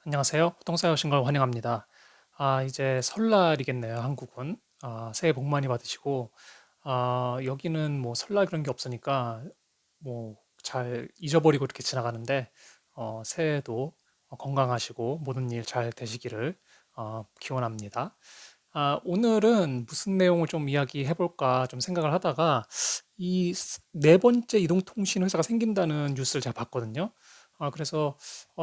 안녕하세요. 부동산 오신 걸 환영합니다. 이제 설날이겠네요, 한국은. 새해 복 많이 받으시고, 여기는 뭐 설날 그런 게 없으니까 뭐 잘 잊어버리고 이렇게 지나가는데, 새해에도 건강하시고 모든 일 잘 되시기를 기원합니다. 오늘은 무슨 내용을 좀 이야기해 볼까 좀 생각을 하다가 이 네 번째 이동통신 회사가 생긴다는 뉴스를 제가 봤거든요. 그래서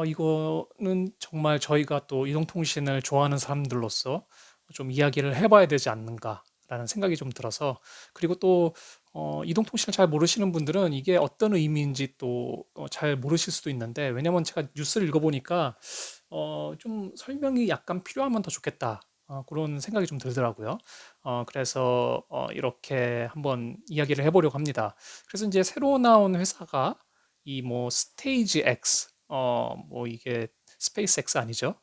이거는 정말 저희가 또 이동통신을 좋아하는 사람들로서 좀 이야기를 해봐야 되지 않는가라는 생각이 좀 들어서 그리고 또 이동통신을 잘 모르시는 분들은 이게 어떤 의미인지 또 잘 모르실 수도 있는데 왜냐면 제가 뉴스를 읽어보니까 좀 설명이 약간 필요하면 더 좋겠다. 그런 생각이 좀 들더라고요. 그래서 이렇게 한번 이야기를 해보려고 합니다. 그래서 이제 새로 나온 회사가 이 뭐 스테이지 X, 뭐 이게 스페이스 X 아니죠?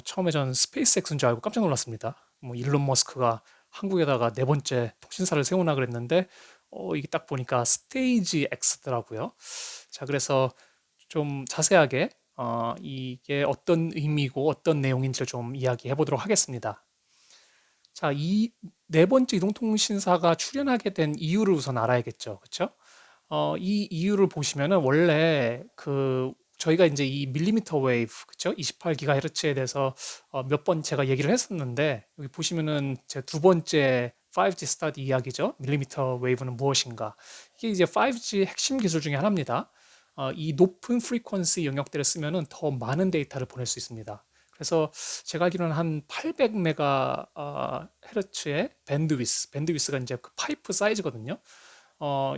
처음에 전 스페이스 X인 줄 알고 깜짝 놀랐습니다. 뭐 일론 머스크가 한국에다가 네 번째 통신사를 세우나 그랬는데 이게 딱 보니까 스테이지 X더라고요. 자, 그래서 좀 자세하게 이게 어떤 의미고 어떤 내용인지를 좀 이야기해 보도록 하겠습니다. 자, 이 네 번째 이동통신사가 출연하게 된 이유를 우선 알아야겠죠. 그렇죠? 이 이유를 보시면은 원래 저희가 이제 이 밀리미터 웨이브, 그쵸? 28GHz에 대해서 몇 번 제가 얘기를 했었는데, 여기 보시면은 제 두 번째 5G 스타디 이야기죠. 밀리미터 웨이브는 무엇인가? 이게 이제 5G 핵심 기술 중에 하나입니다. 이 높은 프리퀀시 영역대를 쓰면은 더 많은 데이터를 보낼 수 있습니다. 그래서 제가 알기로는 한 800메가 헤르츠의 밴드위스가 이제 그 파이프 사이즈거든요.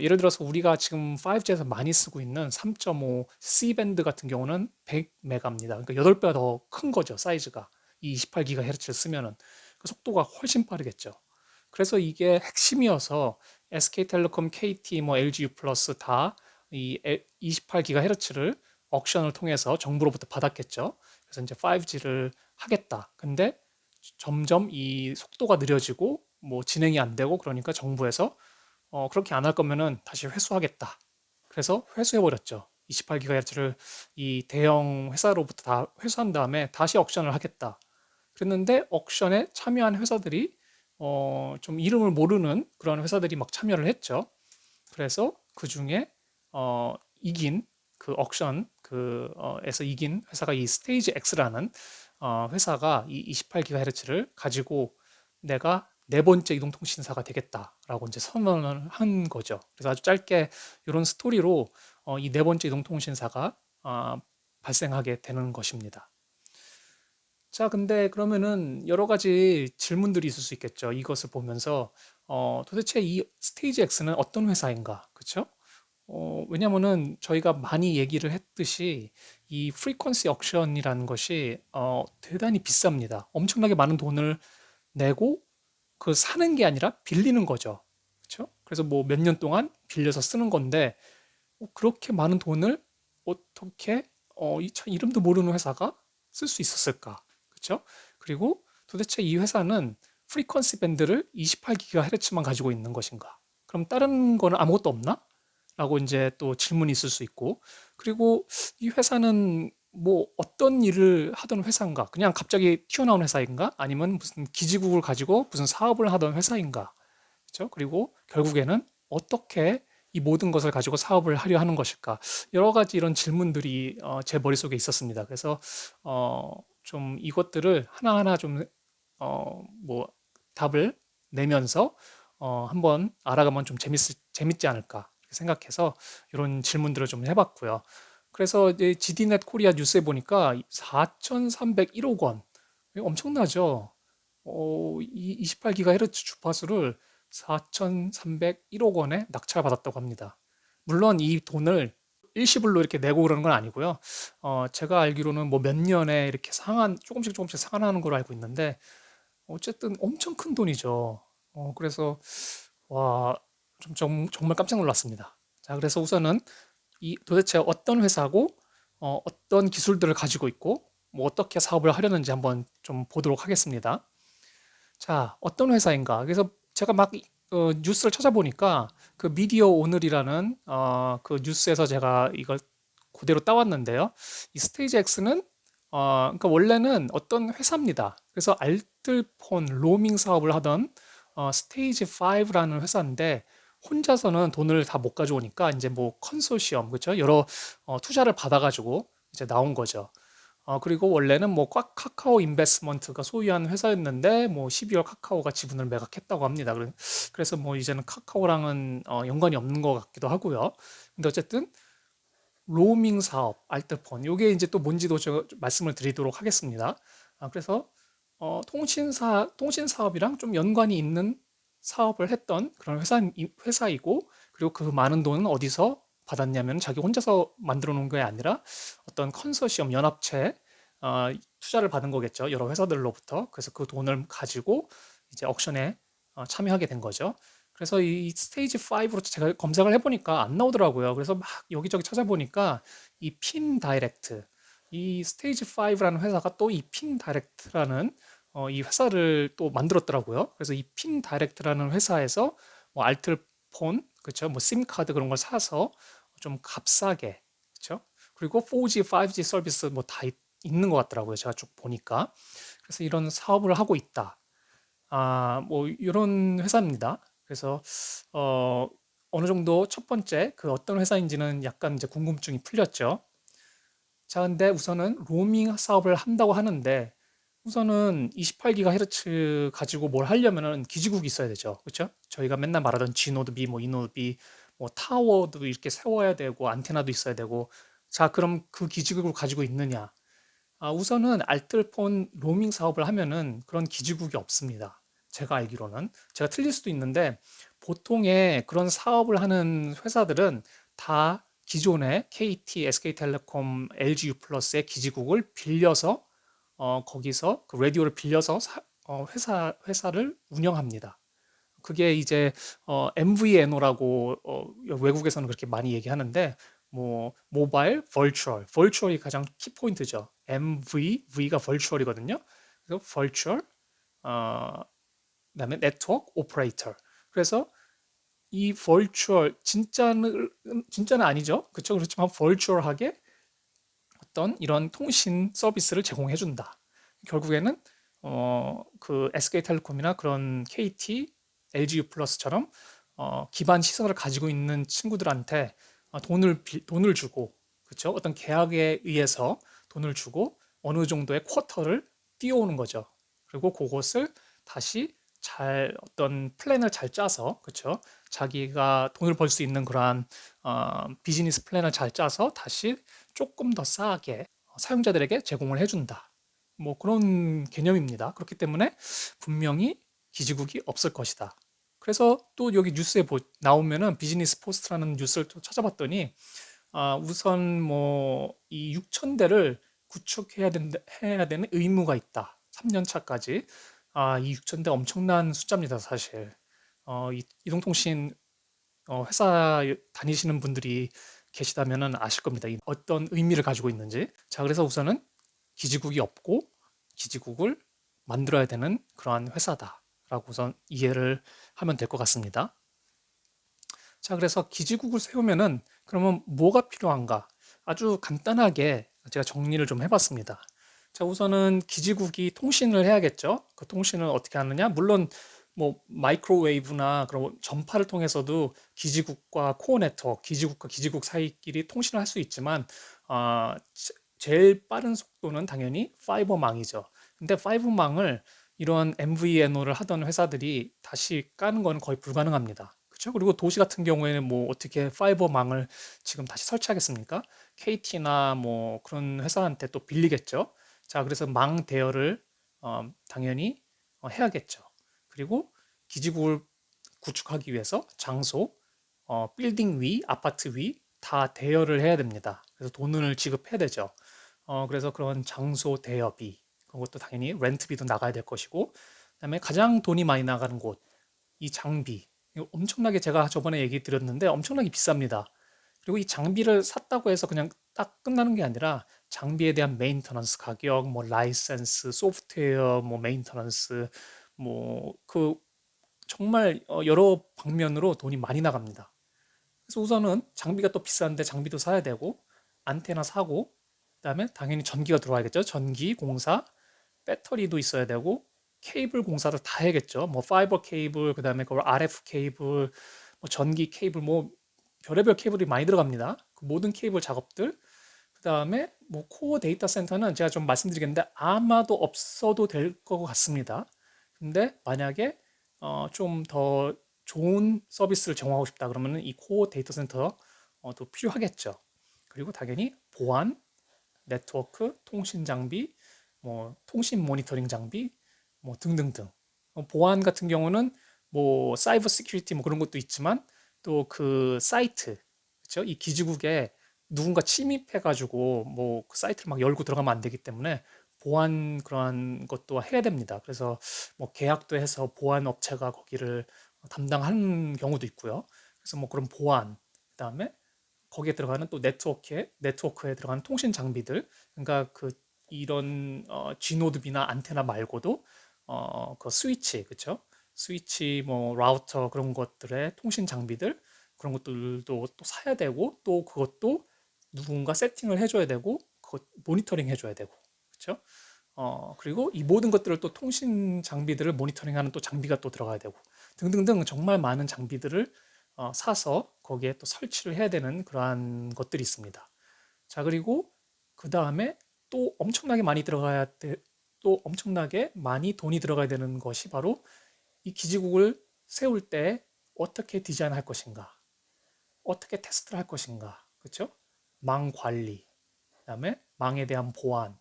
예를 들어서 우리가 지금 5G에서 많이 쓰고 있는 3.5 C밴드 같은 경우는 100메가입니다. 그러니까 8배가 더 큰 거죠, 사이즈가. 이 28GHz를 쓰면은. 그 속도가 훨씬 빠르겠죠. 그래서 이게 핵심이어서 SK텔레콤, KT, 뭐 LG U+, 다 이 28GHz를 옥션을 통해서 정부로부터 받았겠죠. 그래서 이제 5G를 하겠다. 근데 점점 이 속도가 느려지고 뭐 진행이 안 되고 그러니까 정부에서 그렇게 안 할 거면은 다시 회수하겠다. 그래서 회수해버렸죠. 28GHz를 이 대형 회사로부터 다 회수한 다음에 다시 옥션을 하겠다. 그랬는데 옥션에 참여한 회사들이 좀 이름을 모르는 그런 회사들이 막 참여를 했죠. 그래서 그 중에 이긴 그 옥션 에서 이긴 회사가 이 스테이지 X라는 회사가 이 28GHz를 가지고 내가 네 번째 이동통신사가 되겠다라고 이제 선언을 한 거죠. 그래서 아주 짧게 이런 스토리로 이 네 번째 이동통신사가 발생하게 되는 것입니다. 자, 근데 그러면은 여러 가지 질문들이 있을 수 있겠죠. 이것을 보면서 도대체 이 스테이지 X는 어떤 회사인가? 그렇죠? 왜냐면은 저희가 많이 얘기를 했듯이 이 프리퀀시 옥션이라는 것이 대단히 비쌉니다. 엄청나게 많은 돈을 내고 그 사는 게 아니라 빌리는 거죠. 그렇죠? 그래서 뭐 몇 년 동안 빌려서 쓰는 건데 그렇게 많은 돈을 어떻게 참 이름도 모르는 회사가 쓸 수 있었을까? 그렇죠? 그리고 도대체 이 회사는 프리퀀시 밴드를 28GHz만 가지고 있는 것인가? 그럼 다른 거는 아무것도 없나? 라고 이제 또 질문이 있을 수 있고 그리고 이 회사는 뭐 어떤 일을 하던 회사인가? 그냥 갑자기 튀어나온 회사인가? 아니면 무슨 기지국을 가지고 무슨 사업을 하던 회사인가? 그렇죠? 그리고 결국에는 어떻게 이 모든 것을 가지고 사업을 하려 하는 것일까? 여러 가지 이런 질문들이 제 머릿속에 있었습니다. 그래서 좀 이것들을 하나하나 좀 뭐 답을 내면서 한번 알아가면 좀 재밌지 않을까 생각해서 이런 질문들을 좀 해봤고요. 그래서 이제 GD넷 코리아 뉴스에 보니까 4,301억 원, 이거 엄청나죠? 이 28GHz 주파수를 4,301억 원에 낙찰받았다고 합니다. 물론 이 돈을 일시불로 이렇게 내고 그러는 건 아니고요. 제가 알기로는 뭐 몇 년에 이렇게 조금씩 상환하는 걸로 알고 있는데, 어쨌든 엄청 큰 돈이죠. 그래서, 와, 정말 깜짝 놀랐습니다. 자, 그래서 우선은 이 도대체 어떤 회사고, 어떤 기술들을 가지고 있고, 뭐 어떻게 사업을 하려는지 한번 좀 보도록 하겠습니다. 자, 어떤 회사인가? 그래서 제가 막 뉴스를 찾아보니까 그 미디어 오늘이라는 그 뉴스에서 제가 이걸 그대로 따왔는데요. 이 스테이지 X는 그러니까 원래는 어떤 회사입니다. 그래서 알뜰폰 로밍 사업을 하던 스테이지 5라는 회사인데 혼자서는 돈을 다 못 가져오니까 이제 뭐 컨소시엄, 그렇죠? 여러 투자를 받아가지고 이제 나온 거죠. 그리고 원래는 뭐 카카오 인베스트먼트가 소유한 회사였는데 뭐 12월 카카오가 지분을 매각했다고 합니다. 그래서 뭐 이제는 카카오랑은 연관이 없는 것 같기도 하고요. 근데 어쨌든 로밍 사업, 알뜰폰, 요게 이제 또 뭔지도 제가 좀 말씀을 드리도록 하겠습니다. 그래서 통신 사업이랑 좀 연관이 있는 사업을 했던 그런 회사이고, 그리고 그 많은 돈은 어디서 받았냐면 자기 혼자서 만들어 놓은 게 아니라 어떤 컨소시엄 연합체 투자를 받은 거겠죠. 여러 회사들로부터. 그래서 그 돈을 가지고 이제 옥션에 참여하게 된 거죠. 그래서 이 스테이지 5로 제가 검색을 해보니까 안 나오더라고요. 그래서 막 여기저기 찾아보니까 이 핀 다이렉트, 이 스테이지 5라는 회사가 또 이 핀 다이렉트라는 이 회사를 또 만들었더라고요. 그래서 이 핀 다이렉트라는 회사에서 뭐 알뜰폰, 그렇죠? 뭐 심카드 그런 걸 사서 좀 값싸게, 그렇죠? 그리고 4G, 5G 서비스 뭐 다 있는 것 같더라고요. 제가 쭉 보니까. 그래서 이런 사업을 하고 있다. 뭐 이런 회사입니다. 그래서 어, 어느 정도 첫 번째 그 어떤 회사인지는 약간 이제 궁금증이 풀렸죠. 자, 근데 우선은 로밍 사업을 한다고 하는데 우선은 28GHz 가지고 뭘 하려면은 기지국이 있어야 되죠. 그렇죠? 저희가 맨날 말하던 G노드 B, 뭐 E노드 B, 뭐 타워도 이렇게 세워야 되고 안테나도 있어야 되고 자, 그럼 그 기지국을 가지고 있느냐? 우선은 알뜰폰 로밍 사업을 하면은 그런 기지국이 없습니다. 제가 알기로는. 제가 틀릴 수도 있는데 보통의 그런 사업을 하는 회사들은 다 기존의 KT, SK텔레콤, LGU 플러스의 기지국을 빌려서 거기서 그 라디오를 빌려서 회사를 운영합니다. 그게 이제 MVNO라고 외국에서는 그렇게 많이 얘기하는데 뭐 모바일 버추얼이 가장 키포인트죠. V가 버추얼이거든요. 그래서 버추얼 어, 그다음에 네트워크 오퍼레이터. 그래서 이 버추얼 진짜는 아니죠. 그렇죠? 그렇지만 버추얼하게 어떤 이런 통신 서비스를 제공해 준다. 결국에는 그 SK텔레콤이나 그런 KT, LGU 플러스처럼 기반 시설을 가지고 있는 친구들한테 돈을 주고 그렇죠? 어떤 계약에 의해서 돈을 주고 어느 정도의 쿼터를 띄워오는 거죠. 그리고 그것을 다시 잘 어떤 플랜을 잘 짜서 그렇죠? 자기가 돈을 벌 수 있는 그러한 비즈니스 플랜을 잘 짜서 다시 조금 더 싸게 사용자들에게 제공을 해준다. 뭐 그런 개념입니다. 그렇기 때문에 분명히 기지국이 없을 것이다. 그래서 또 여기 뉴스에 나오면은 비즈니스 포스트라는 뉴스를 또 찾아봤더니 우선 뭐 이 6천 대를 해야 되는 의무가 있다. 3년 차까지. 이 6천 대 엄청난 숫자입니다, 사실. 이동통신 회사 다니시는 분들이 계시다면 아실 겁니다. 어떤 의미를 가지고 있는지. 자, 그래서 우선은 기지국이 없고 기지국을 만들어야 되는 그러한 회사다라고 우선 이해를 하면 될 것 같습니다. 자, 그래서 기지국을 세우면은 그러면 뭐가 필요한가? 아주 간단하게 제가 정리를 좀 해봤습니다. 자, 우선은 기지국이 통신을 해야겠죠. 그 통신을 어떻게 하느냐? 물론 뭐 마이크로웨이브나 그런 전파를 통해서도 기지국과 코어 네트워크, 기지국과 기지국 사이끼리 통신을 할 수 있지만 제일 빠른 속도는 당연히 파이버망이죠. 근데 파이버망을 이런 MVNO를 하던 회사들이 다시 까는 건 거의 불가능합니다. 그렇죠? 그리고 도시 같은 경우에는 뭐 어떻게 파이버망을 지금 다시 설치하겠습니까? KT나 뭐 그런 회사한테 또 빌리겠죠. 자, 그래서 망 대여를 당연히 해야겠죠. 그리고 기지국을 구축하기 위해서 장소, 빌딩 위, 아파트 위 다 대여를 해야 됩니다. 그래서 돈을 지급해야 되죠. 그래서 그런 장소 대여비, 그것도 당연히 렌트비도 나가야 될 것이고, 그다음에 가장 돈이 많이 나가는 곳, 이 장비. 이거 엄청나게 제가 저번에 얘기 드렸는데 엄청나게 비쌉니다. 그리고 이 장비를 샀다고 해서 그냥 딱 끝나는 게 아니라 장비에 대한 메인터넌스 가격, 뭐 라이센스, 소프트웨어, 뭐 메인터넌스, 뭐 그 정말 여러 방면으로 돈이 많이 나갑니다. 그래서 우선은 장비가 또 비싼데 장비도 사야 되고 안테나 사고 그다음에 당연히 전기가 들어와야겠죠. 전기, 공사, 배터리도 있어야 되고 케이블 공사를 다 해야겠죠. 뭐 파이버 케이블, 그다음에 그 RF 케이블, 뭐 전기 케이블, 뭐 별의별 케이블이 많이 들어갑니다. 그 모든 케이블 작업들. 그다음에 뭐 코어 데이터 센터는 제가 좀 말씀드리겠는데 아마도 없어도 될 것 같습니다. 근데 만약에 좀 더 좋은 서비스를 제공하고 싶다 그러면은 이 코어 데이터 센터도 필요하겠죠. 그리고 당연히 보안, 네트워크, 통신 장비, 뭐 통신 모니터링 장비, 뭐 등등등. 보안 같은 경우는 뭐 사이버 시큐리티 뭐 그런 것도 있지만 또 그 사이트, 그렇죠? 이 기지국에 누군가 침입해가지고 뭐 그 사이트를 막 열고 들어가면 안 되기 때문에 보안 그러한 것도 해야 됩니다. 그래서 뭐 계약도 해서 보안 업체가 거기를 담당하는 경우도 있고요. 그래서 뭐 그런 보안, 그다음에 거기에 들어가는 또 네트워크에 들어가는 통신 장비들, 그러니까 그 이런 G노드비나 안테나 말고도 그 스위치, 그쵸? 스위치, 뭐 라우터 그런 것들의 통신 장비들 그런 것들도 또 사야 되고 또 그것도 누군가 세팅을 해줘야 되고 그것 모니터링 해줘야 되고, 그쵸? 그리고 이 모든 것들을 또 통신 장비들을 모니터링하는 또 장비가 또 들어가야 되고 등등등 정말 많은 장비들을 사서 거기에 또 설치를 해야 되는 그러한 것들이 있습니다. 자, 그리고 그 다음에 또 엄청나게 많이 들어가야 돼, 또 엄청나게 많이 돈이 들어가야 되는 것이 바로 이 기지국을 세울 때 어떻게 디자인할 것인가, 어떻게 테스트를 할 것인가, 그렇죠? 망 관리, 그다음에 망에 대한 보안,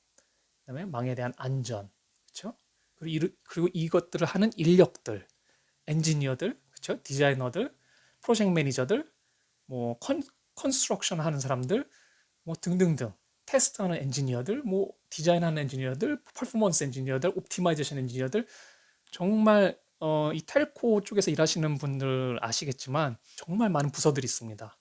그다음에 망에 대한 안전, 그렇죠? 그리고 이것들을 하는 인력들, 엔지니어들, 그렇죠? 디자이너들, 프로젝트 매니저들, 뭐 컨스트럭션 하는 사람들, 뭐 등등등, 테스트하는 엔지니어들, 뭐 디자인하는 엔지니어들, 퍼포먼스 엔지니어들, 옵티마이제이션 엔지니어들, 정말 이 텔코 쪽에서 일하시는 분들 아시겠지만 정말 많은 부서들이 있습니다.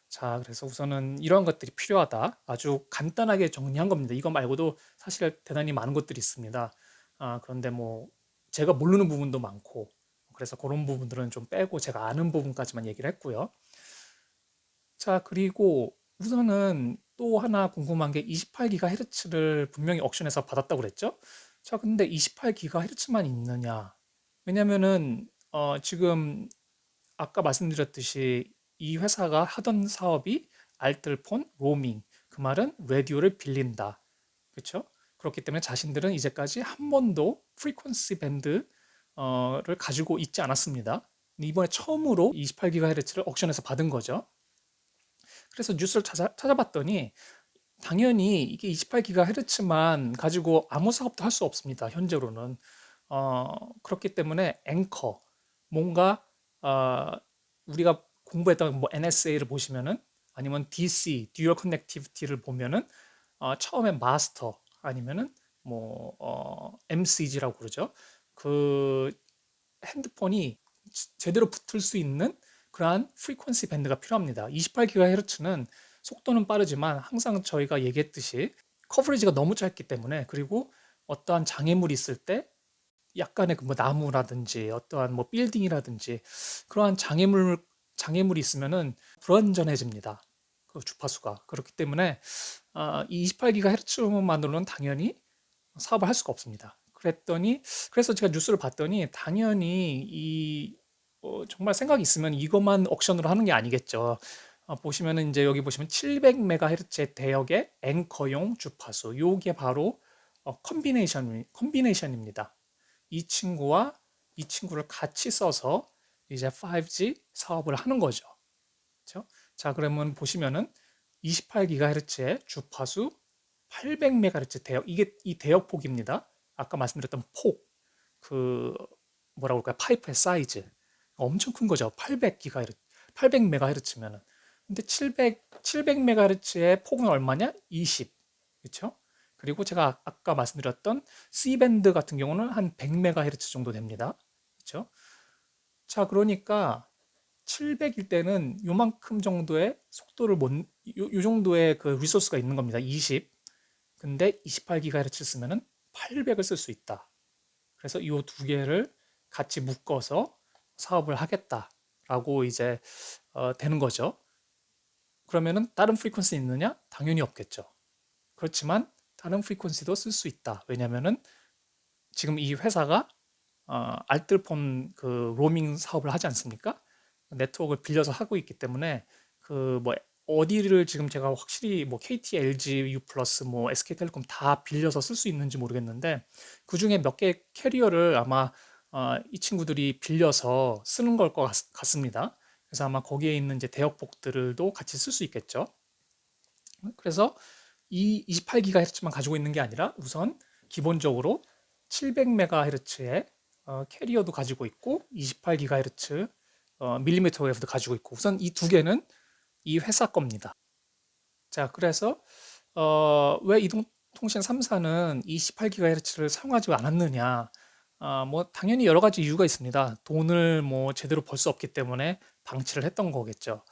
자, 그래서 우선은 이러한 것들이 필요하다. 아주 간단하게 정리한 겁니다. 이거 말고도 사실 대단히 많은 것들이 있습니다. 그런데 뭐 제가 모르는 부분도 많고, 그래서 그런 부분들은 좀 빼고 제가 아는 부분까지만 얘기를 했고요. 자, 그리고 우선은 또 하나 궁금한 게 28GHz를 분명히 옥션에서 받았다고 그랬죠? 자, 근데 28GHz만 있느냐? 왜냐면은 지금 아까 말씀드렸듯이 이 회사가 하던 사업이 알뜰폰, 로밍, 그 말은 라디오를 빌린다. 그렇죠? 그렇기 때문에 자신들은 이제까지 한 번도 프리퀀시 밴드를 가지고 있지 않았습니다. 이번에 처음으로 28GHz를 옥션에서 받은 거죠. 그래서 뉴스를 찾아봤더니 당연히 이게 28GHz만 가지고 아무 사업도 할 수 없습니다. 현재로는. 그렇기 때문에 앵커, 뭔가 어, 우리가 공부했던 뭐 NSA를 보시면은 아니면 DC, 듀얼 커넥티비티를 보면은 처음에 마스터 아니면은 뭐 MCG라고 그러죠. 그 핸드폰이 제대로 붙을 수 있는 그러한 프리퀀시 밴드가 필요합니다. 28GHz는 속도는 빠르지만 항상 저희가 얘기했듯이 커버리지가 너무 짧기 때문에, 그리고 어떠한 장애물이 있을 때 약간의 그뭐 나무라든지 어떠한 뭐 빌딩이라든지 그러한 장애물이 있으면은 불완전해집니다. 그 주파수가. 그렇기 때문에 이 28GHz만으로는 당연히 사업을 할 수가 없습니다. 그래서 제가 뉴스를 봤더니 당연히 정말 생각이 있으면 이것만 옥션으로 하는 게 아니겠죠. 보시면은 이제 여기 보시면 700MHz의 대역의 앵커용 주파수. 요게 바로 컨비네이션입니다. 이 친구와 이 친구를 같이 써서 이제 5G 사업을 하는 거죠. 그렇죠? 자, 그러면 보시면은 28GHz의 주파수 800MHz 대역, 이게 이 대역폭입니다. 아까 말씀드렸던 폭, 그 뭐라고 할까요? 파이프의 사이즈 엄청 큰 거죠. 800GHz, 800MHz면은. 근데 700MHz의 폭은 얼마냐? 20. 그렇죠? 그리고 제가 아까 말씀드렸던 C밴드 같은 경우는 한 100MHz 정도 됩니다. 그렇죠? 자, 그러니까 700일 때는 요만큼 정도의 속도를 요 정도의 그 리소스가 있는 겁니다. 20. 근데 28GHz 쓰면은 800을 쓸 수 있다. 그래서 이 두 개를 같이 묶어서 사업을 하겠다라고 이제 되는 거죠. 그러면은 다른 프리퀀시 있느냐? 당연히 없겠죠. 그렇지만 다른 프리퀀시도 쓸 수 있다. 왜냐면은 지금 이 회사가 알뜰폰 그 로밍 사업을 하지 않습니까? 네트워크를 빌려서 하고 있기 때문에 그 뭐 어디를 지금 제가 확실히 뭐 KT, LG, U 플러스, 뭐 SK텔레콤 다 빌려서 쓸 수 있는지 모르겠는데 그 중에 몇 개 캐리어를 아마 이 친구들이 빌려서 쓰는 걸 것 같습니다. 그래서 아마 거기에 있는 이제 대역폭들도 같이 쓸 수 있겠죠. 그래서 이 28GHz만 가지고 있는 게 아니라 우선 기본적으로 700MHz의 캐리어도 가지고 있고 28GHz 밀리미터 웨이브도 가지고 있고 우선 이 두 개는 이 회사 겁니다. 자, 그래서 왜 이동통신 3사는 28GHz를 사용하지 않았느냐? 뭐 당연히 여러 가지 이유가 있습니다. 돈을 뭐 제대로 벌 수 없기 때문에 방치를 했던 거겠죠.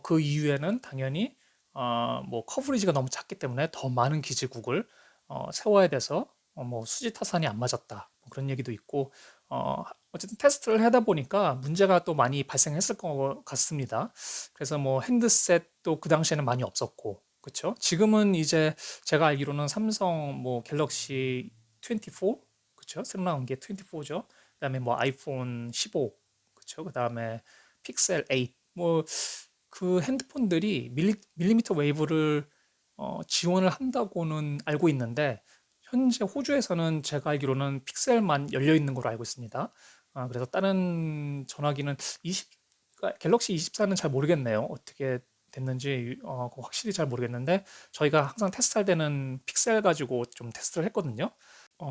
그 이유에는 당연히 뭐 커버리지가 너무 작기 때문에 더 많은 기지국을 세워야 돼서 뭐 수지 타산이 안 맞았다. 뭐 그런 얘기도 있고 어쨌든 테스트를 하다 보니까 문제가 또 많이 발생했을 것 같습니다. 그래서 뭐 핸드셋도 그 당시에는 많이 없었고, 그렇죠? 지금은 이제 제가 알기로는 삼성 뭐 갤럭시 24, 그렇죠? 새로 나온 게 24죠. 그다음에 뭐 아이폰 15, 그렇죠? 그다음에 픽셀 8, 뭐 그 핸드폰들이 밀리미터 웨이브를 지원을 한다고는 알고 있는데 현재 호주에서는 제가 알기로는 픽셀만 열려 있는 걸로 알고 있습니다. 그래서 다른 전화기는 갤럭시 24는 잘 모르겠네요. 어떻게 됐는지 그거 확실히 잘 모르겠는데 저희가 항상 테스트할 때는 픽셀 가지고 좀 테스트를 했거든요.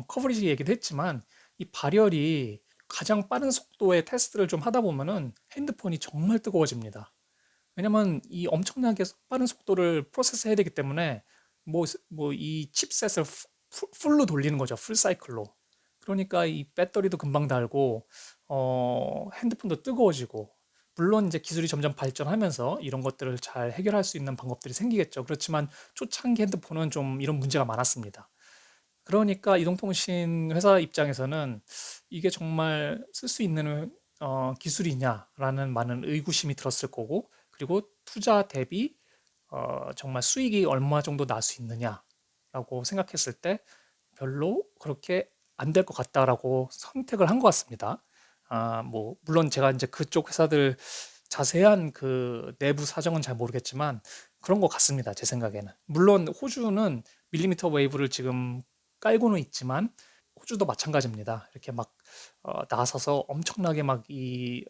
커버리지 얘기도 했지만 이 발열이 가장 빠른 속도의 테스트를 좀 하다 보면은 핸드폰이 정말 뜨거워집니다. 왜냐면 이 엄청나게 빠른 속도를 프로세스해야 되기 때문에 뭐 이 칩셋을 풀로 돌리는 거죠. 풀 사이클로. 그러니까 이 배터리도 금방 닳고 핸드폰도 뜨거워지고 물론 이제 기술이 점점 발전하면서 이런 것들을 잘 해결할 수 있는 방법들이 생기겠죠. 그렇지만 초창기 핸드폰은 좀 이런 문제가 많았습니다. 그러니까 이동통신 회사 입장에서는 이게 정말 쓸 수 있는 기술이냐라는 많은 의구심이 들었을 거고, 그리고 투자 대비 정말 수익이 얼마 정도 날 수 있느냐라고 생각했을 때 별로 그렇게 안 될 것 같다라고 선택을 한 것 같습니다. 뭐 물론 제가 이제 그쪽 회사들 자세한 그 내부 사정은 잘 모르겠지만 그런 것 같습니다. 제 생각에는. 물론 호주는 밀리미터 웨이브를 지금 깔고는 있지만 호주도 마찬가지입니다. 이렇게 막 나서서 엄청나게 막 이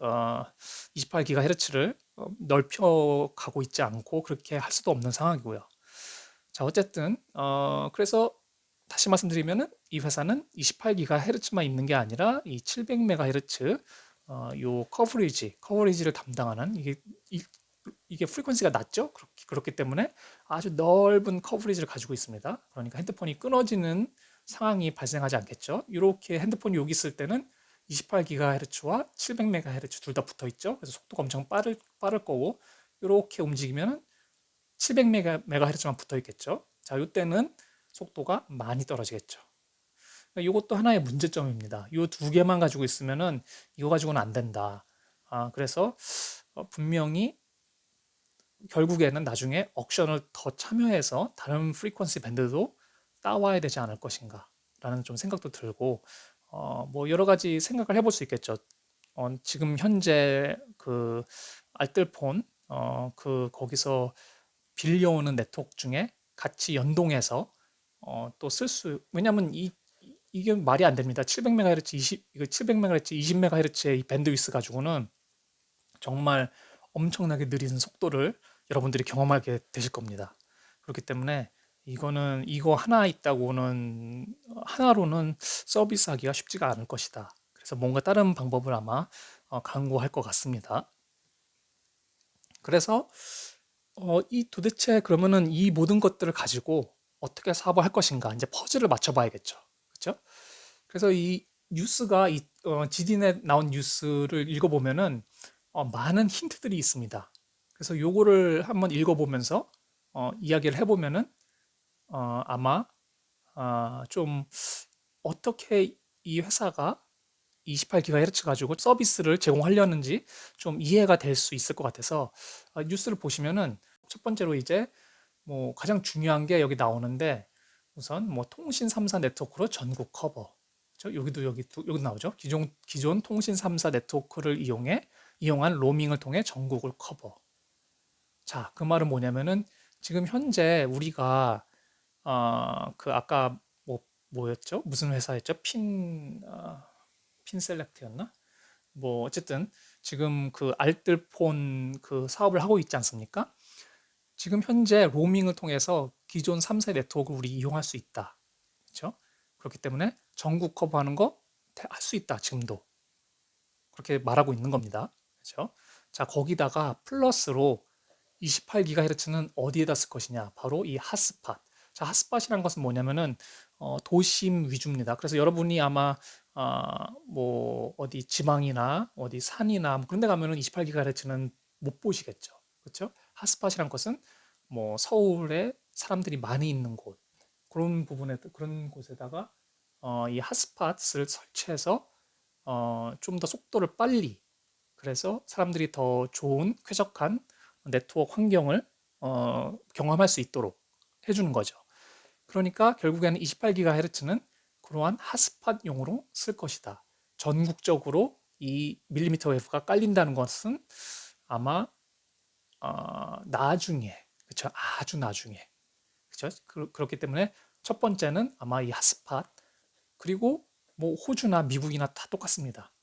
28GHz를 넓혀 가고 있지 않고 그렇게 할 수도 없는 상황이고요. 자, 어쨌든 그래서 다시 말씀드리면은 이 회사는 28GHz만 있는 게 아니라 이 700MHz 요 커버리지를 담당하는 이게 프리퀀시가 낮죠? 그렇기 때문에 아주 넓은 커버리지를 가지고 있습니다. 그러니까 핸드폰이 끊어지는 상황이 발생하지 않겠죠. 이렇게 핸드폰이 여기 있을 때는 28GHz와 700MHz 둘 다 붙어 있죠. 그래서 속도가 엄청 빠를 거고 이렇게 움직이면 700MHz만 붙어 있겠죠. 자, 이때는 속도가 많이 떨어지겠죠. 이것도 하나의 문제점입니다. 이 두 개만 가지고 있으면은 이거 가지고는 안 된다. 그래서 분명히 결국에는 나중에 옥션을 더 참여해서 다른 프리퀀시 밴드도 따와야 되지 않을 것인가 라는 좀 생각도 들고 뭐 여러 가지 생각을 해볼 수 있겠죠. 지금 현재 그 알뜰폰 그 거기서 빌려오는 네트워크 중에 같이 연동해서 또 왜냐면 이게 말이 안 됩니다. 700MHz 700MHz 20MHz의 이 밴드위스 가지고는 정말 엄청나게 느린 속도를 여러분들이 경험하게 되실 겁니다. 그렇기 때문에 이거는 이거 하나 있다고는 하나로는 서비스하기가 쉽지가 않을 것이다. 그래서 뭔가 다른 방법을 아마 강구할 것 같습니다. 그래서 이 도대체 그러면은 이 모든 것들을 가지고 어떻게 사업을 할 것인가 이제 퍼즐을 맞춰봐야겠죠. 그렇죠? 그래서 이 뉴스가 GDN에 나온 뉴스를 읽어보면은 많은 힌트들이 있습니다. 그래서 요거를 한번 읽어보면서 이야기를 해보면은 아마 좀 어떻게 이 회사가 28GHz 가지고 서비스를 제공하려는지 좀 이해가 될 수 있을 것 같아서 뉴스를 보시면은 첫 번째로 이제 뭐 가장 중요한 게 여기 나오는데 우선 뭐 통신 3사 네트워크로 전국 커버. 그렇죠? 여기 나오죠. 기존 통신 3사 네트워크를 이용한 로밍을 통해 전국을 커버. 자, 그 말은 뭐냐면은 지금 현재 우리가 그 아까 뭐였죠? 무슨 회사였죠? 핀셀렉트였나? 뭐 어쨌든 지금 그 알뜰폰 그 사업을 하고 있지 않습니까? 지금 현재 로밍을 통해서 기존 3세 네트워크를 우리 이용할 수 있다. 그렇죠? 그렇기 때문에 전국 커버하는 거 할 수 있다. 지금도. 그렇게 말하고 있는 겁니다. 그렇죠? 자, 거기다가 플러스로 28GHz는 어디에다 쓸 것이냐? 바로 이 핫스팟. 자, 핫스팟이란 것은 뭐냐면은 도심 위주입니다. 그래서 여러분이 아마 뭐 어디 지방이나 어디 산이나 뭐 그런 데 가면은 28GHz는 못 보시겠죠. 그렇죠? 핫스팟이란 것은 뭐 서울에 사람들이 많이 있는 곳 그런 곳에다가 이 핫스팟을 설치해서 좀 더 속도를 빨리 그래서 사람들이 더 좋은 쾌적한 네트워크 환경을 경험할 수 있도록 해주는 거죠. 그러니까 결국에는 28GHz는 그러한 핫스팟용으로 쓸 것이다. 전국적으로 이 밀리미터 웨이브가 깔린다는 것은 아마 나중에, 그렇죠? 아주 나중에, 그렇죠? 그렇기 때문에 첫 번째는 아마 이 핫스팟 그리고 뭐 호주나 미국이나 다 똑같습니다.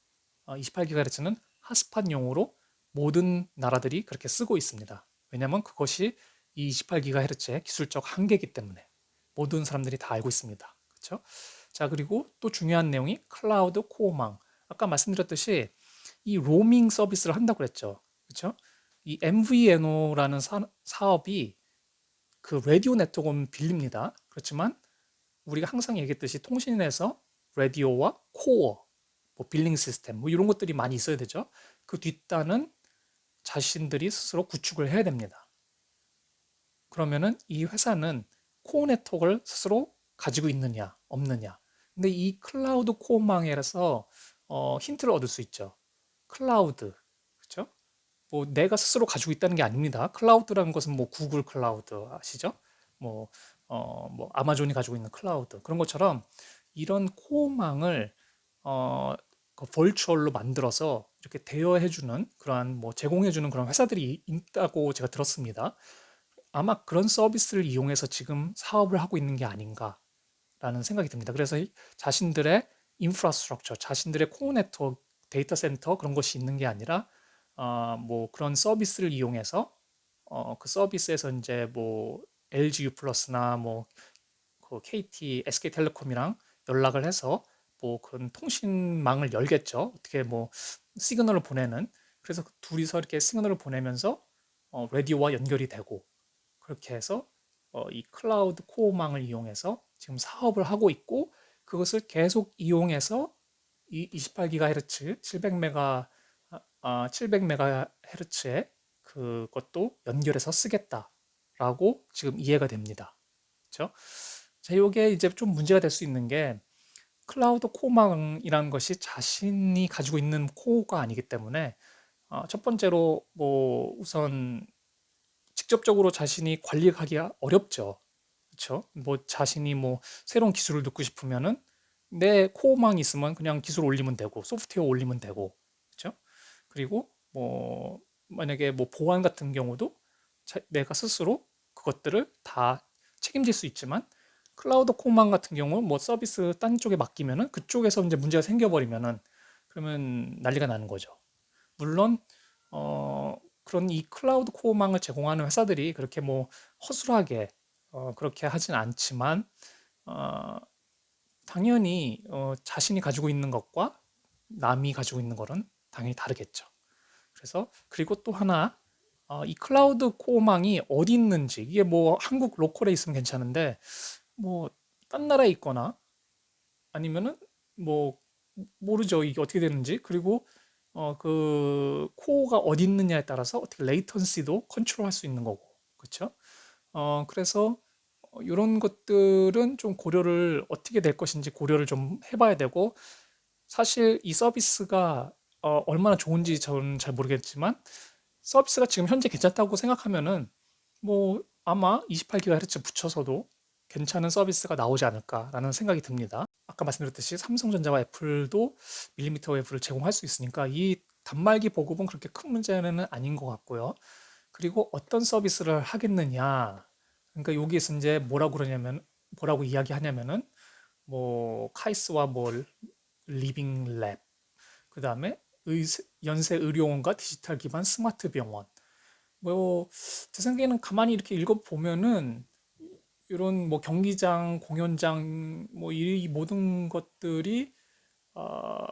28GHz는 핫스팟용으로 모든 나라들이 그렇게 쓰고 있습니다. 왜냐하면 그것이 이 28GHz의 기술적 한계이기 때문에 모든 사람들이 다 알고 있습니다. 그렇죠? 자, 그리고 또 중요한 내용이 클라우드 코어망. 아까 말씀드렸듯이 이 로밍 서비스를 한다고 그랬죠. 그렇죠? 이 MVNO라는 사업이 그 라디오 네트워크는 빌립니다. 그렇지만 우리가 항상 얘기했듯이 통신에서 라디오와 코어, 뭐 빌링 시스템, 뭐 이런 것들이 많이 있어야 되죠. 그 뒷단은 자신들이 스스로 구축을 해야 됩니다. 그러면은 이 회사는 코어 네트워크를 스스로 가지고 있느냐, 없느냐. 근데 이 클라우드 코어망에서 힌트를 얻을 수 있죠. 클라우드, 그렇죠? 뭐 내가 스스로 가지고 있다는 게 아닙니다. 클라우드라는 것은 뭐 구글 클라우드 아시죠? 뭐, 뭐 아마존이 가지고 있는 클라우드 그런 것처럼 이런 코어망을 그 벌추얼로 만들어서 이렇게 대여해주는 그러한 뭐 제공해주는 그런 회사들이 있다고 제가 들었습니다. 아마 그런 서비스를 이용해서 지금 사업을 하고 있는 게 아닌가라는 생각이 듭니다. 그래서 자신들의 인프라스트럭처, 자신들의 코어 네트워크, 데이터 센터 그런 것이 있는 게 아니라 뭐 그런 서비스를 이용해서 그 서비스에서 이제 뭐 LG U 플러스나 뭐 그 KT, SK텔레콤이랑 연락을 해서 뭐 그런 통신망을 열겠죠. 어떻게 뭐 시그널을 보내는 그래서 그 둘이서 이렇게 시그널을 보내면서 라디오와 연결이 되고 그렇게 해서 이 클라우드 코어망을 이용해서 지금 사업을 하고 있고 그것을 계속 이용해서 이 28GHz 700메가 700MHz에 그것도 연결해서 쓰겠다라고 지금 이해가 됩니다. 그렇죠? 자, 이게 이제 좀 문제가 될 수 있는 게 클라우드 코어망이라는 것이 자신이 가지고 있는 코어가 아니기 때문에 첫 번째로 뭐 우선 직접적으로 자신이 관리하기가 어렵죠. 그렇죠? 뭐 자신이 뭐 새로운 기술을 넣고 싶으면은 내 코어망이 있으면 그냥 기술 올리면 되고 소프트웨어 올리면 되고 그렇죠? 그리고 뭐 만약에 뭐 보안 같은 경우도 내가 스스로 그것들을 다 책임질 수 있지만 클라우드 코어망 같은 경우 뭐 서비스 딴 쪽에 맡기면은 그쪽에서 이제 문제가 생겨버리면은 그러면 난리가 나는 거죠. 물론 그런 이 클라우드 코어망을 제공하는 회사들이 그렇게 뭐 허술하게 그렇게 하진 않지만 어, 당연히 자신이 가지고 있는 것과 남이 가지고 있는 거는 당연히 다르겠죠. 그래서 그리고 또 하나 이 클라우드 코어망이 어디 있는지 이게 뭐 한국 로컬에 있으면 괜찮은데 뭐 딴 나라에 있거나 아니면은 뭐 모르죠 이게 어떻게 되는지 그리고 그 코어가 어디 있느냐에 따라서 어떻게 레이턴시도 컨트롤할 수 있는 거고 그렇죠? 그래서 이런 것들은 좀 고려를 어떻게 될 것인지 고려를 좀 해봐야 되고 사실 이 서비스가 얼마나 좋은지 저는 잘 모르겠지만 서비스가 지금 현재 괜찮다고 생각하면은 뭐 아마 28GHz 붙여서도 괜찮은 서비스가 나오지 않을까라는 생각이 듭니다. 아까 말씀드렸듯이 삼성전자와 애플도 밀리미터 웨이브를 제공할 수 있으니까 이 단말기 보급은 그렇게 큰 문제는 아닌 것 같고요. 그리고 어떤 서비스를 하겠느냐. 그러니까 여기에서 이제 뭐라고 이야기하냐면은 뭐 카이스와 뭐 리빙 랩, 그다음에 연세 의료원과 디지털 기반 스마트 병원. 뭐 제 생각에는 가만히 이렇게 읽어 보면은 이런 뭐 경기장, 공연장 뭐 이 모든 것들이 어,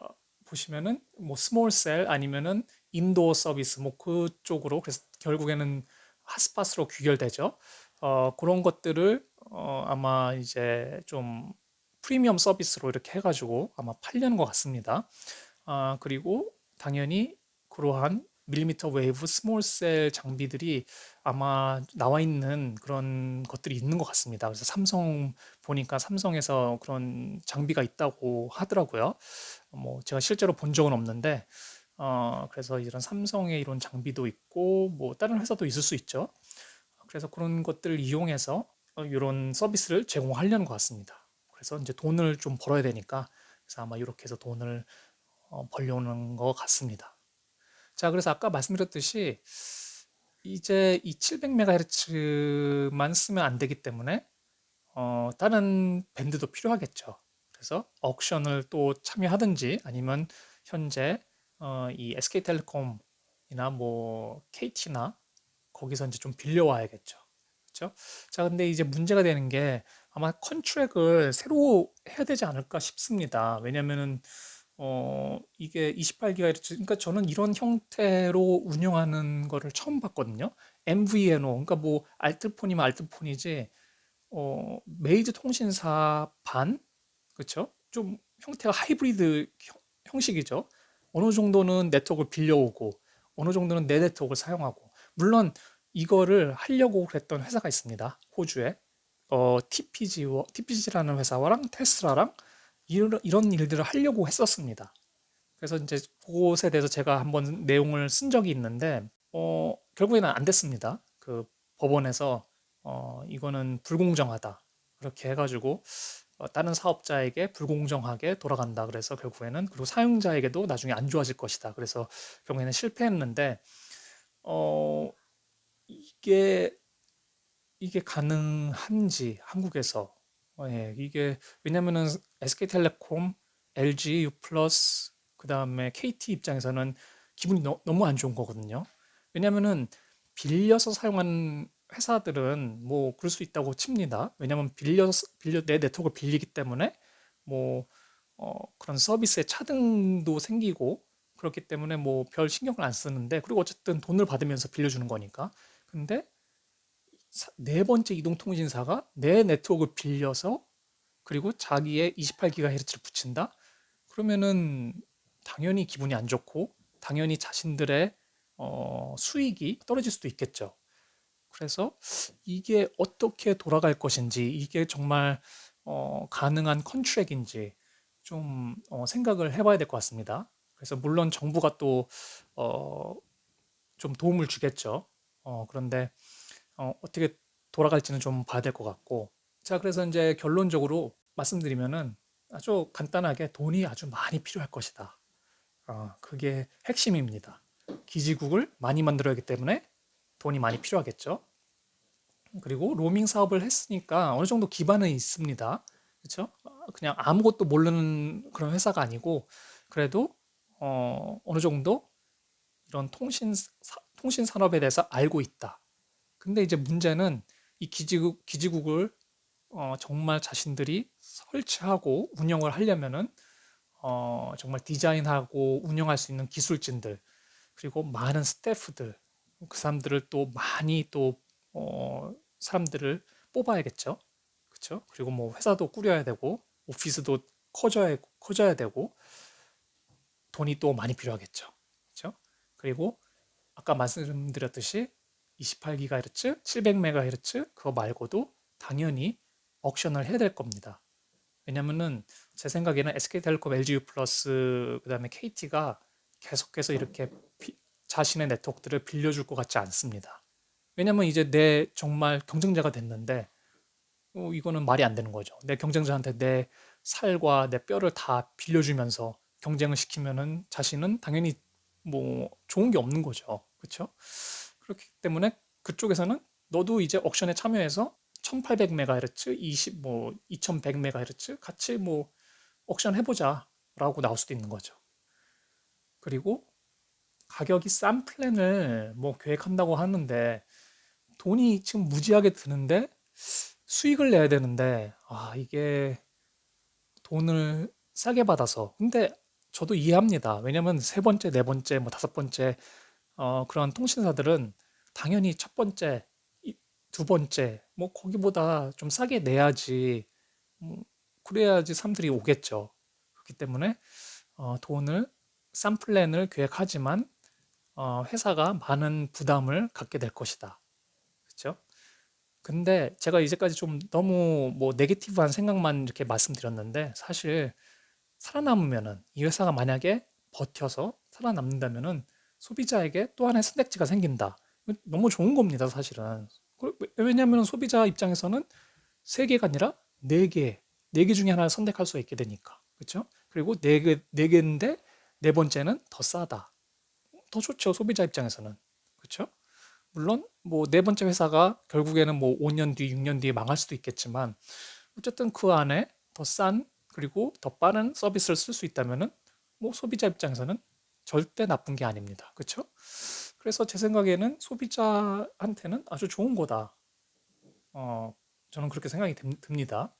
보시면은 뭐 스몰 셀 아니면은 인도어 서비스 뭐 그쪽으로, 그래서 결국에는 핫스팟으로 귀결되죠. 그런 것들을 아마 이제 좀 프리미엄 서비스로 이렇게 해가지고 아마 팔려는 것 같습니다. 그리고 당연히 그러한 밀리미터 웨이브 스몰 셀 장비들이 아마 나와 있는 그런 것들이 있는 것 같습니다. 그래서 삼성 보니까 삼성에서 그런 장비가 있다고 하더라고요. 뭐 제가 실제로 본 적은 없는데 그래서 이런 삼성의 이런 장비도 있고 뭐 다른 회사도 있을 수 있죠. 그래서 그런 것들을 이용해서 이런 서비스를 제공하려는 것 같습니다. 그래서 이제 돈을 좀 벌어야 되니까, 그래서 아마 이렇게 해서 돈을 벌려는 것 같습니다. 자, 그래서 아까 말씀드렸듯이 이제 이 700MHz만 쓰면 안 되기 때문에 다른 밴드도 필요하겠죠. 그래서 억션을 또 참여하든지 아니면 현재 이 SK텔레콤이나 뭐 KT나 거기서 이제 좀 빌려와야겠죠. 그렇죠? 자, 근데 이제 문제가 되는 게 아마 컨트랙을 새로 해야 되지 않을까 싶습니다. 왜냐면은 이게 28GHz, 그러니까 저는 이런 형태로 운영하는 거를 처음 봤거든요. MVNO, 그러니까 뭐 알뜰폰이면 알뜰폰이지, 메이저 통신사 반, 그렇죠? 좀 형태가 하이브리드 형식이죠. 어느 정도는 네트워크를 빌려오고, 어느 정도는 내 네트워크를 사용하고. 물론 이거를 하려고 그랬던 회사가 있습니다. 호주에. TPG라는 회사랑 테슬라랑 이런 일들을 하려고 했었습니다. 그래서 이제 그것에 대해서 제가 한번 내용을 쓴 적이 있는데, 결국에는 안 됐습니다. 그 법원에서 이거는 불공정하다, 그렇게 해가지고 다른 사업자에게 불공정하게 돌아간다, 그래서 결국에는, 그리고 사용자에게도 나중에 안 좋아질 것이다, 그래서 결국에는 실패했는데, 어, 이게 이게 가능한지 한국에서, 예, 이게 왜냐면은 SK텔레콤, LG, 유플러스, 그다음에 KT 입장에서는 기분이 너무 안 좋은 거거든요. 왜냐면은 빌려서 사용한 회사들은 뭐 그럴 수 있다고 칩니다. 왜냐면 빌려 내 네트워크를 빌리기 때문에 뭐 그런 서비스의 차등도 생기고 그렇기 때문에 뭐 별 신경을 안 쓰는데, 그리고 어쨌든 돈을 받으면서 빌려주는 거니까. 근데 네 번째 이동통신사가 내 네트워크를 빌려서 그리고 자기의 28GHz를 붙인다? 그러면은 당연히 기분이 안 좋고 당연히 자신들의 수익이 떨어질 수도 있겠죠. 그래서 이게 어떻게 돌아갈 것인지, 이게 정말 가능한 컨트랙인지 좀 생각을 해봐야 될 것 같습니다. 그래서 물론 정부가 또 좀 도움을 주겠죠. 그런데 어떻게 돌아갈지는 좀 봐야 될 것 같고. 자, 그래서 이제 결론적으로 말씀드리면은 아주 간단하게 돈이 아주 많이 필요할 것이다. 그게 핵심입니다. 기지국을 많이 만들어야 하기 때문에 돈이 많이 필요하겠죠. 그리고 로밍 사업을 했으니까 어느 정도 기반은 있습니다. 그렇죠? 그냥 아무것도 모르는 그런 회사가 아니고, 그래도 어느 정도 이런 통신 산업에 대해서 알고 있다. 근데 이제 문제는 이 기지국을 정말 자신들이 설치하고 운영을 하려면은 정말 디자인하고 운영할 수 있는 기술진들, 그리고 많은 스태프들, 그 사람들을 또 많이 또 사람들을 뽑아야겠죠. 그렇죠? 그리고 뭐 회사도 꾸려야 되고 오피스도 커져야 되고 돈이 또 많이 필요하겠죠. 그렇죠? 그리고 아까 말씀드렸듯이 28GHz, 700MHz 그거 말고도 당연히 옥션을 해야 될 겁니다. 왜냐면은 제 생각에는 SK텔레콤, LGU 플러스 그다음에 KT가 계속해서 이렇게 자신의 네트워크들을 빌려줄 것 같지 않습니다. 왜냐면 이제 내 정말 경쟁자가 됐는데 이거는 말이 안 되는 거죠. 내 경쟁자한테 내 살과 내 뼈를 다 빌려주면서 경쟁을 시키면은 자신은 당연히 뭐 좋은 게 없는 거죠. 그렇죠? 그렇기 때문에 그쪽에서는 너도 이제 옥션에 참여해서 1800MHz, 2100MHz 같이 뭐 옥션 해보자라고 나올 수도 있는 거죠. 그리고 가격이 싼 플랜을 뭐 계획한다고 하는데 돈이 지금 무지하게 드는데 수익을 내야 되는데 이게 돈을 싸게 받아서 근데 저도 이해합니다. 왜냐면 세 번째, 네 번째, 뭐 다섯 번째 그런 통신사들은 당연히 첫 번째, 두 번째 뭐 거기보다 좀 싸게 내야지 그래야지 사람들이 오겠죠. 그렇기 때문에 돈을 싼 플랜을 계획하지만 회사가 많은 부담을 갖게 될 것이다. 그렇죠? 근데 제가 이제까지 좀 너무 뭐 네게티브한 생각만 이렇게 말씀드렸는데 사실 살아남으면은 이 회사가 만약에 버텨서 살아남는다면은 소비자에게 또 하나의 선택지가 생긴다. 너무 좋은 겁니다, 사실은. 왜냐하면 소비자 입장에서는 세 개가 아니라 네 개, 네 개 중에 하나를 선택할 수 있게 되니까. 그렇죠? 그리고 네 개인데 네 번째는 더 싸다. 더 좋죠, 소비자 입장에서는. 그렇죠? 물론 뭐 네 번째 회사가 결국에는 뭐 5년 뒤, 6년 뒤에 망할 수도 있겠지만 어쨌든 그 안에 더 싼 그리고 더 빠른 서비스를 쓸 수 있다면은 뭐 소비자 입장에서는 절대 나쁜 게 아닙니다. 그렇죠? 그래서 제 생각에는 소비자한테는 아주 좋은 거다. 어, 저는 그렇게 생각이 듭니다.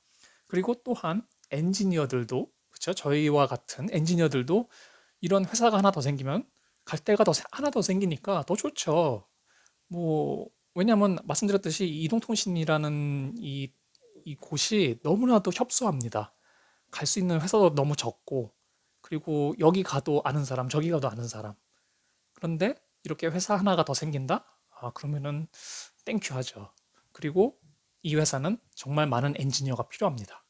그리고 또한 엔지니어들도 그렇죠? 저희와 같은 엔지니어들도 이런 회사가 하나 더 생기면 갈 데가 하나 더 생기니까 더 좋죠. 뭐 왜냐하면 말씀드렸듯이 이동통신이라는 이 곳이 너무나도 협소합니다. 갈 수 있는 회사도 너무 적고 그리고 여기 가도 아는 사람 저기 가도 아는 사람 그런데 이렇게 회사 하나가 더 생긴다? 그러면은 땡큐 하죠. 그리고 이 회사는 정말 많은 엔지니어가 필요합니다.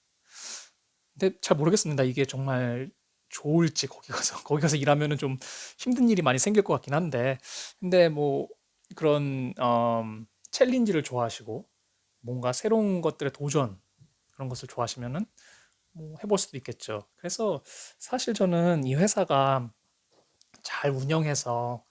근데 잘 모르겠습니다. 이게 정말 좋을지 거기 가서 거기 가서 일하면은 좀 힘든 일이 많이 생길 것 같긴 한데 근데 뭐 그런 챌린지를 좋아하시고 뭔가 새로운 것들의 도전 그런 것을 좋아하시면은 뭐 해볼 수도 있겠죠. 그래서 사실 저는 이 회사가 잘 운영해서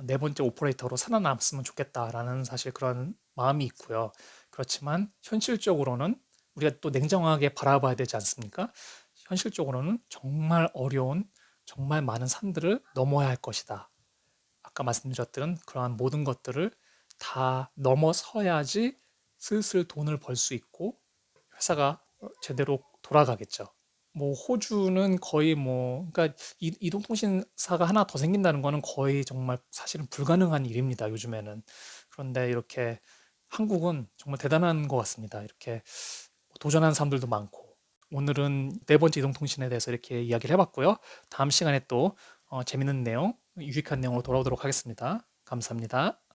네 번째 오퍼레이터로 살아남았으면 좋겠다라는 사실 그런 마음이 있고요. 그렇지만 현실적으로는 우리가 또 냉정하게 바라봐야 되지 않습니까? 현실적으로는 정말 어려운, 정말 많은 산들을 넘어야 할 것이다. 아까 말씀드렸던 그러한 모든 것들을 다 넘어서야지 슬슬 돈을 벌 수 있고 회사가 제대로 돌아가겠죠. 뭐 호주는 거의 뭐 그러니까 이동통신사가 하나 더 생긴다는 거는 거의 정말 사실은 불가능한 일입니다, 요즘에는. 그런데 이렇게 한국은 정말 대단한 것 같습니다. 이렇게 도전하는 사람들도 많고. 오늘은 네 번째 이동통신에 대해서 이렇게 이야기를 해봤고요. 다음 시간에 또 재밌는 내용, 유익한 내용으로 돌아오도록 하겠습니다. 감사합니다.